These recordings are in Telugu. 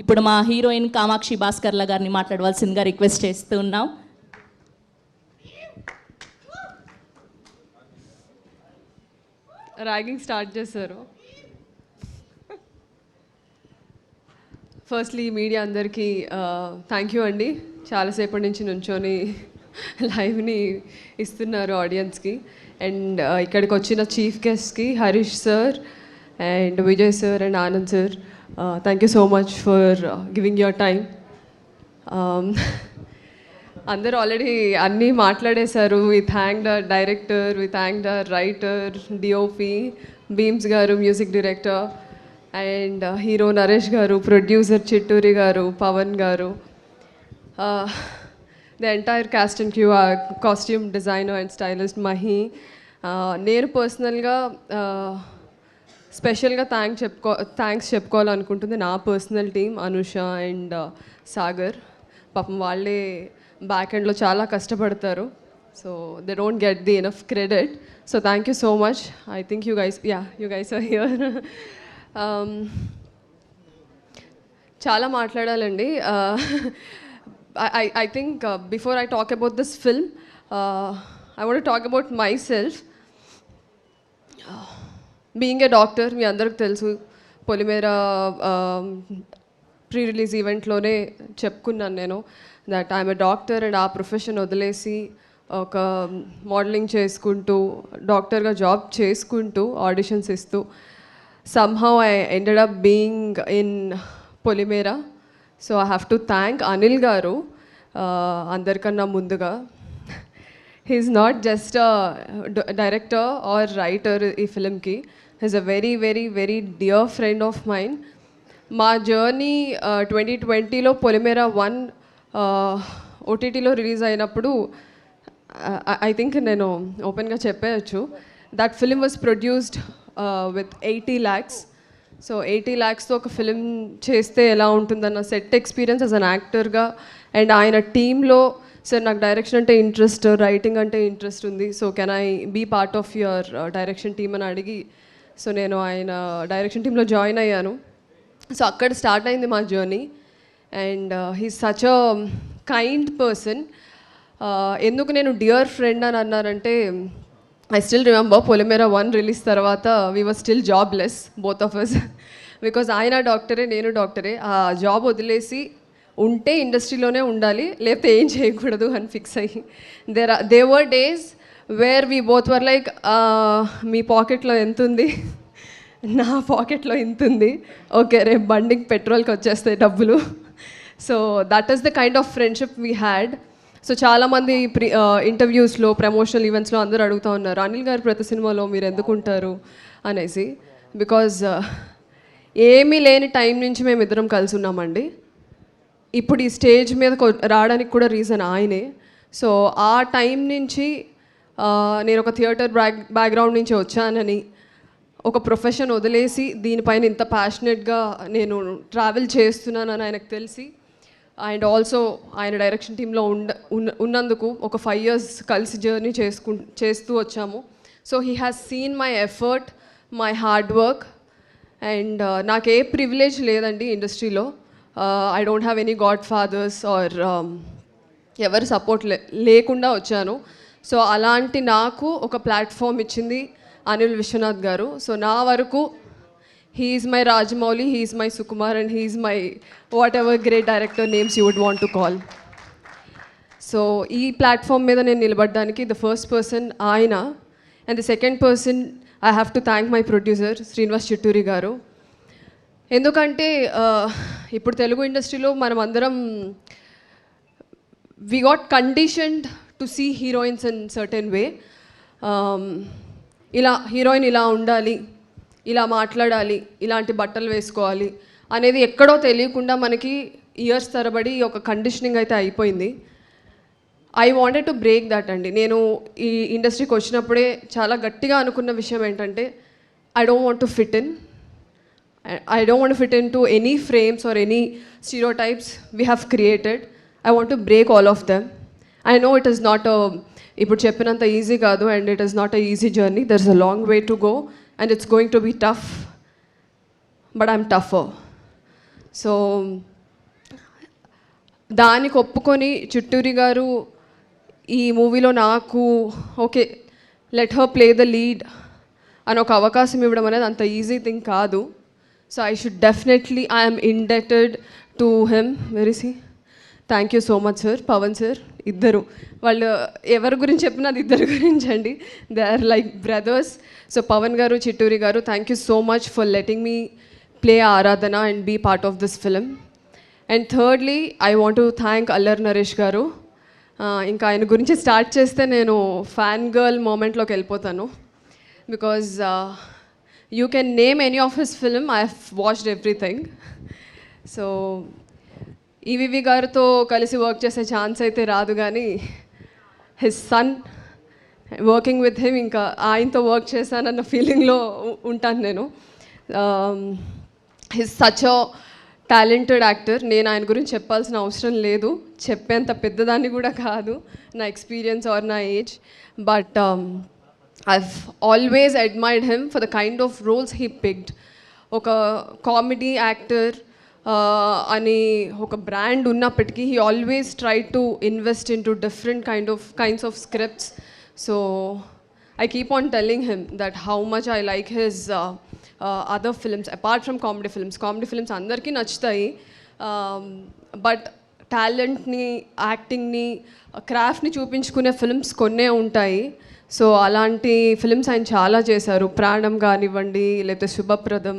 ఇప్పుడు మా హీరోయిన్ కామాక్షి భాస్కర్ల గారిని మాట్లాడవలసిందిగా రిక్వెస్ట్ చేస్తూ ఉన్నాం. ర్యాగింగ్ స్టార్ట్ చేశారు. ఫస్ట్లీ మీడియా అందరికీ థ్యాంక్ యూ అండి. చాలాసేపటి నుంచి నుంచొని లైవ్ని ఇస్తున్నారు ఆడియన్స్కి. అండ్ ఇక్కడికి వచ్చిన చీఫ్ గెస్ట్కి Harish sir and Vijay sir and Anand sir, thank you so much for giving your time. అందరూ ఆల్రెడీ అన్నీ మాట్లాడేశారు. We thank the director, we thank the writer, DOP Bheems garu, music director, and hero Naresh garu, producer Chitturi garu, Pavan garu, the entire cast and crew, costume designer and stylist Mahi. నేను పర్సనల్గా స్పెషల్గా థ్యాంక్స్ చెప్పుకోవాలనుకుంటుంది నా personal team Anusha and Sagar. పాపం వాళ్ళే బ్యాక్ ఎండ్లో చాలా కష్టపడతారు. So they don't get the enough credit. So thank you so much. I think you guys are here. చాలా మాట్లాడాలండి. I think before I talk about this film, I want to talk about myself. Being a doctor, మీ అందరికి తెలుసు, పొలిమేర ప్రీ రిలీజ్ ఈవెంట్లోనే చెప్పుకున్నాను నేను that I'm a doctor. And ఆ ప్రొఫెషన్ వదిలేసి ఒక మోడలింగ్ చేసుకుంటూ డాక్టర్గా జాబ్ చేసుకుంటూ ఆడిషన్స్ ఇస్తూ somehow I ended up being in Polimera. So I have to thank Anil garu అందరికన్నా ముందుగా. He's not just director or writer ఈ ఫిలింకి, he's a very very very dear friend of mine. మా జర్నీ 2020లో పొలిమేర 1 ఓటీటీలో రిలీజ్ అయినప్పుడు ఐ థింక్ నేను ఓపెన్గా చెప్పేయచ్చు, that film was produced with 80 lakhs. So 80 lakhsతో ఒక ఫిలిం చేస్తే ఎలా ఉంటుందన్న సెట్ ఎక్స్పీరియన్స్ యాజ్ అన్ యాక్టర్గా. అండ్ ఆయన టీంలో సార్ నాకు డైరెక్షన్ అంటే ఇంట్రెస్ట్, రైటింగ్ అంటే ఇంట్రెస్ట్ ఉంది, so can I be part of your direction team అని అడిగి, సో నేను ఆయన డైరెక్షన్ టీంలో జాయిన్ అయ్యాను. సో అక్కడ స్టార్ట్ అయింది మా journey. And he's such a kind person. ఎందుకు నేను డియర్ ఫ్రెండ్ అని అన్నారంటే, I still remember Polimera 1 release తర్వాత we were still jobless, both of us, because ఆయన డాక్టరే నేను డాక్టరే. ఆ జాబ్ వదిలేసి ఉంటే ఇండస్ట్రీలోనే ఉండాలి, లేకపోతే ఏం చేయకూడదు అని ఫిక్స్ అయ్యి they were days where we both were like, మీ పాకెట్లో ఎంత ఉంది, నా పాకెట్లో ఇంత ఉంది, ఓకే రేపు బండికి పెట్రోల్కి వచ్చేస్తాయి డబ్బులు. So that is the kind of friendship we had. So చాలామంది ఇంటర్వ్యూస్లో, ప్రమోషనల్ ఈవెంట్స్లో అందరూ అడుగుతూ ఉన్నారు, అనిల్ గారు ప్రతి సినిమాలో మీరు ఎందుకు ఉంటారు అనేసి. బికాజ్ ఏమీ లేని టైం నుంచి మేము ఇద్దరం కలిసి ఉన్నామండి. ఇప్పుడు ఈ స్టేజ్ మీద రావడానికి కూడా రీజన్ ఆయనే. సో ఆ టైం నుంచి నేను ఒక థియేటర్ బ్యాక్గ్రౌండ్ నుంచి వచ్చానని, ఒక ప్రొఫెషన్ వదిలేసి దీనిపైన ఇంత ప్యాషనెట్గా నేను ట్రావెల్ చేస్తున్నానని ఆయనకు తెలిసి, అండ్ ఆల్సో ఆయన డైరెక్షన్ టీంలో ఉన్నందుకు ఒక 5 years కలిసి జర్నీ చేస్తూ వచ్చాము. So he has seen my effort, my hard work. And నాకు ఏ ప్రివిలేజ్ లేదండి ఇండస్ట్రీలో. I don't have any god fathers or ఎవరి సపోర్ట్ లేకుండా వచ్చాను. సో అలాంటి నాకు ఒక ప్లాట్ఫామ్ ఇచ్చింది అనిల్ విశ్వనాథ్ గారు. సో నా వరకు he is my Rajamouli, he is my Sukumar, and he is my whatever great director names you would want to call. So ee platform మీద నేను నిలబడడానికి the first person ఆయన, and the second person I have to thank my producer Srinivas Chitturi గారు. ఎందుకంటే ఇప్పుడు తెలుగు ఇండస్ట్రీలో మనం అందరం we got conditioned to see heroines in certain way. ఇలా హీరోయిన్ ఇలా ఉండాలి, ఇలా మాట్లాడాలి, ఇలాంటి బట్టలు వేసుకోవాలి అనేది ఎక్కడో తెలియకుండా మనకి ఇయర్స్ తరబడి ఒక కండిషనింగ్ అయితే అయిపోయింది. I wanted to break that అండి. నేను ఈ ఇండస్ట్రీకి వచ్చినప్పుడే చాలా గట్టిగా అనుకున్న విషయం ఏంటంటే, I don't want to fit in to any frames or any stereotypes we have created. I want to break all of them. I know it is not ఇప్పుడు చెప్పినంత ఈజీ కాదు, and it is not a easy journey. There is a long way to go. And it's going to be tough, but I'm tougher. So దానికి ఒప్పుకొని చిట్టూరి గారు ఈ మూవీలో నాకు okay let her play the lead అని ఒక అవకాశం ఇవ్వడం అనేది అంత ఈజీ థింగ్ కాదు. So I should definitely I'm indebted to him. Very see thank you so much sir. Pavan sir ఇద్దరు వాళ్ళు ఎవరి గురించి చెప్పినా అది ఇద్దరు గురించి అండి. They are like brothers. So Pavan garu, Chitturi garu, thank you so much for letting me play Aradhana and be part of this film. And thirdly I want to thank Allari Naresh garu. ఇంకా ఆయన గురించి స్టార్ట్ చేస్తే నేను ఫ్యాన్ గర్ల్ మూమెంట్లోకి వెళ్ళిపోతాను. Because you can name any of his film, I have watched everything. So EVV గారితో కలిసి వర్క్ చేసే ఛాన్స్ అయితే రాదు, కానీ his son working with him ఇంకా ఆయనతో వర్క్ చేశానన్న ఫీలింగ్లో ఉంటాను నేను. His such a talented actor. నేను ఆయన గురించి చెప్పాల్సిన అవసరం లేదు, చెప్పేంత పెద్దదాన్ని కూడా కాదు నా ఎక్స్పీరియన్స్ ఆర్ నా age. But I've always admired him for the kind of roles he picked. ఒక కామెడీ యాక్టర్ అని ఒక బ్రాండ్ ఉన్నప్పటికీ he always try to invest in to different kinds of scripts. So I keep on telling him that how much I like his other films apart from comedy films. Comedy films andarki nachtayi, but టాలెంట్ని, యాక్టింగ్ని, క్రాఫ్ట్ని చూపించుకునే ఫిల్మ్స్ కొన్నే ఉంటాయి. సో అలాంటి ఫిల్మ్స్ ఆయన చాలా చేశారు. ప్రాణం కానివ్వండి, లేకపోతే శుభప్రదం,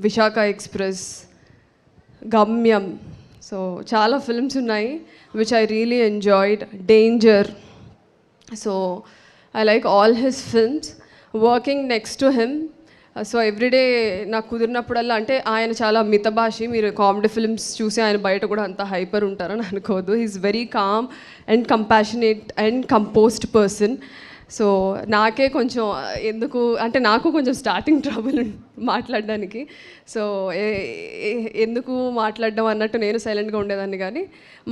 విశాఖ ఎక్స్ప్రెస్, గమ్యం. సో చాలా ఫిల్మ్స్ ఉన్నాయి which I really enjoyed. Danger. So I like all his films. Working next to him, so everyday నాకు కుదిరినప్పుడల్లా, అంటే ఆయన చాలా మితభాషి, మీరు కామెడీ ఫిల్మ్స్ చూసి ఆయన బయట కూడా అంత హైపర్ ఉంటారని అనుకోవద్దు. He is very calm and compassionate and composed person. So నాకే కొంచెం ఎందుకు అంటే నాకు కొంచెం స్టార్టింగ్ ట్రబుల్ మాట్లాడడానికి. సో ఎందుకు మాట్లాడడం అన్నట్టు నేను సైలెంట్గా ఉండేదాన్ని, కానీ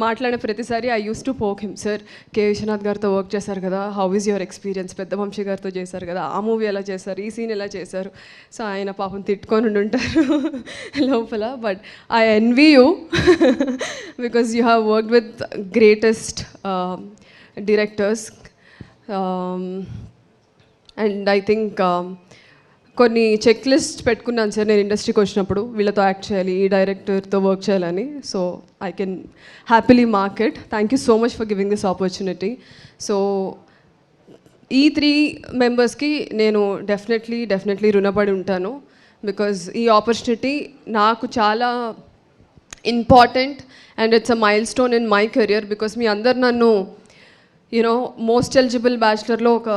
మాట్లాడిన ప్రతిసారి I use to poke him. Sir K Viswanath గారితో వర్క్ చేశారు కదా, హౌ ఈజ్ యువర్ ఎక్స్పీరియన్స్? పెద్ద వంశీ గారితో చేశారు కదా, ఆ మూవీ ఎలా చేశారు, ఈ సీన్ ఎలా చేశారు? సో ఆయన పాపం తిట్టుకొని ఉంటారు లోపల. But I envy you because you have worked with greatest directors. And I think కొన్ని చెక్ లిస్ట్ పెట్టుకున్నాను సార్ నేను ఇండస్ట్రీకి వచ్చినప్పుడు, వీళ్ళతో యాక్ట్ చేయాలి, ఈ డైరెక్టర్తో వర్క్ చేయాలని. So I can happily mark it. Thank you so much for giving this opportunity. So ఈ 3 మెంబర్స్కి నేను డెఫినెట్లీ రుణపడి ఉంటాను. బికాజ్ ఈ ఆపర్చునిటీ నాకు చాలా important and it's a milestone in my career. Because మీ అందరు నన్ను మోస్ట్ ఎలిజిబుల్ బ్యాచులర్లో ఒక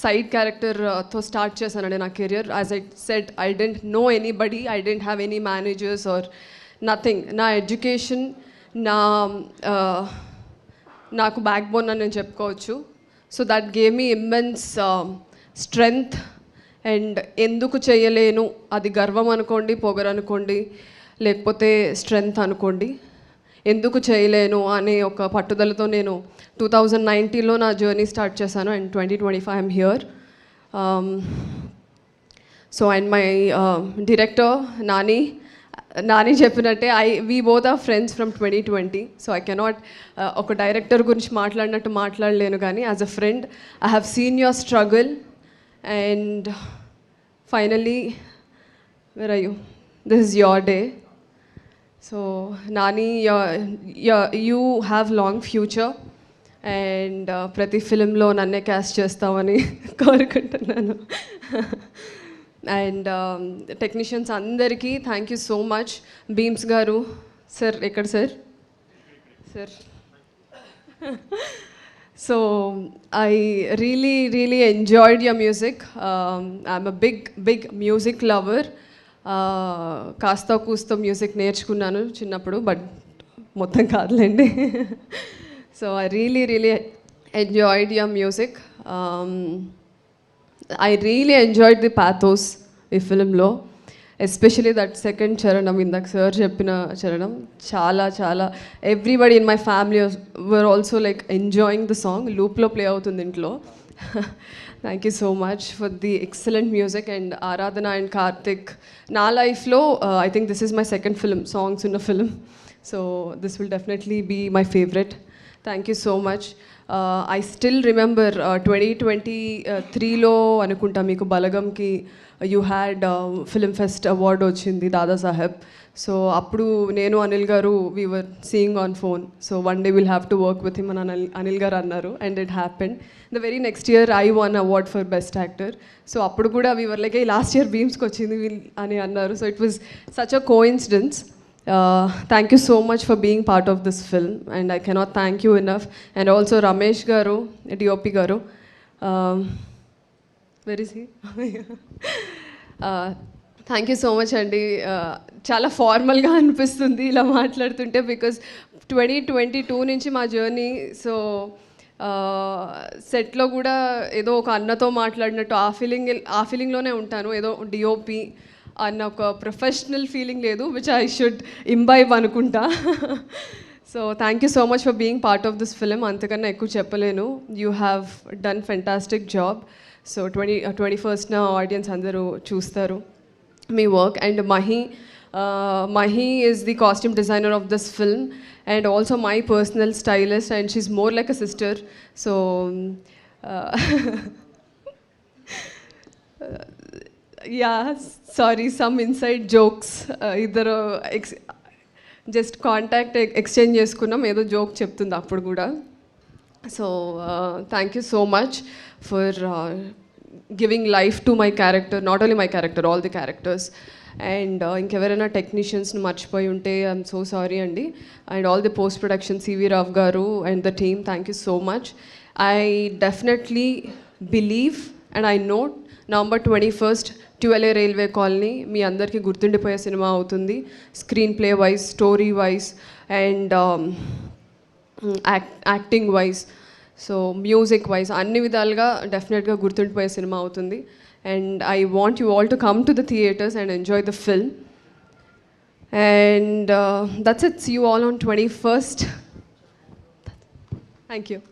సైడ్ క్యారెక్టర్తో స్టార్ట్ చేశానండి నా career. As I said, I didn't know anybody, I didn't have any managers or nothing. నా ఎడ్యుకేషన్ నాకు బ్యాక్ బోన్ అని నేను చెప్పుకోవచ్చు. So that gave me immense strength. And ఎందుకు చేయలేను, అది గర్వం అనుకోండి, పొగరు అనుకోండి, లేకపోతే స్ట్రెంగ్త్ అనుకోండి, ఎందుకు చేయలేను అనే ఒక పట్టుదలతో నేను 2019లో నా జర్నీ స్టార్ట్ చేశాను. And 2025 I'm here. So and my director Nani చెప్పినట్టే we both are friends from 2020. So I cannot ఒక డైరెక్టర్ గురించి మాట్లాడినట్టు మాట్లాడలేను, కానీ as a friend I have seen your struggle. And finally where are you? This is your day. So Nani, you have long future. And ప్రతి ఫిలింలో నన్నే క్యాస్ట్ చేస్తామని కోరుకుంటున్నాను. అండ్ టెక్నీషియన్స్ అందరికీ thank you so much. Beams గారు సార్, ఎక్కడ sir? So I really enjoyed your music. I'm a big music lover. కాస్త కూస్తో మ్యూజిక్ నేర్చుకున్నాను చిన్నప్పుడు, బట్ మొత్తం కాదులేండి. So I really enjoyed your music. I really enjoyed the pathos ఈ ఫిలింలో, ఎస్పెషలీ దట్ సెకండ్ చరణం, ఇందాక సార్ చెప్పిన చరణం చాలా everybody in my family were also like enjoying the song. లూప్లో ప్లే అవుతుంది ఇంట్లో. Thank you so much for the excellent music. And Aradhana and Karthik నా లైఫ్లో I think this is my second film, songs ఉన్న film. So this will definitely be my favourite. Thank you so much. I still remember 2023లో అనుకుంటా మీకు బలగంకి you had film fest award వచ్చింది దాదాసాహెబ్. సో అప్పుడు నేను Anil garu we were seeing on phone. So one day will have to work with him అని అనిల్ గారు అన్నారు and it happened. The very next year I won award for best actor. So అప్పుడు కూడా we were like last year బీమ్స్కి వచ్చింది అని అన్నారు. So it was such a coincidence. Thank you so much for being part of this film and I cannot thank you enough. And also Ramesh garu, DOP garu, where is he? Thank you so much అండి. చాలా ఫార్మల్గా అనిపిస్తుంది ఇలా మాట్లాడుతుంటే బికాజ్ 2022 నుంచి మా జర్నీ. సో సెట్లో కూడా ఏదో ఒక అన్నతో మాట్లాడినట్టు ఆ ఫీలింగ్లోనే ఉంటాను. ఏదో డిఓపి అన్న ఒక ప్రొఫెషనల్ ఫీలింగ్ లేదు విచ్ ఐ షుడ్ ఇంబైబ్ అనుకుంటా. So thank you so much for being part of this film. అంతకన్నా ఎక్కువ చెప్పలేను. You have done fantastic job. So 21st audience అందరూ చూస్తారు మీ work. And Mahi is the costume designer of this film and also my personal stylist and she's more like a sister. So yeah, sorry, some inside jokes. ఇద్దరు జస్ట్ కాంటాక్ట్ ఎక్స్చేంజ్ చేసుకున్నాం, ఏదో జోక్ చెప్తుంది అప్పుడు కూడా. So thank you so much for giving life to my character, not only my character, all the characters. And ఇంకెవరైనా టెక్నీషియన్స్ని మర్చిపోయి ఉంటే ఐఎమ్ సో సారీ అండి. And all the post production CV Rao garu and the team, thank you so much. I definitely believe and I know November 21st 12A railway colony మీ అందరికీ గుర్తుండిపోయే సినిమా అవుతుంది. Screenplay wise, story wise and acting wise, so music wise అన్ని విధాలుగా డెఫినెట్గా గుర్తుండిపోయే సినిమా అవుతుంది. And I want you all to come to the theatres and enjoy the film. And that's it. See you all on 21st. Thank you.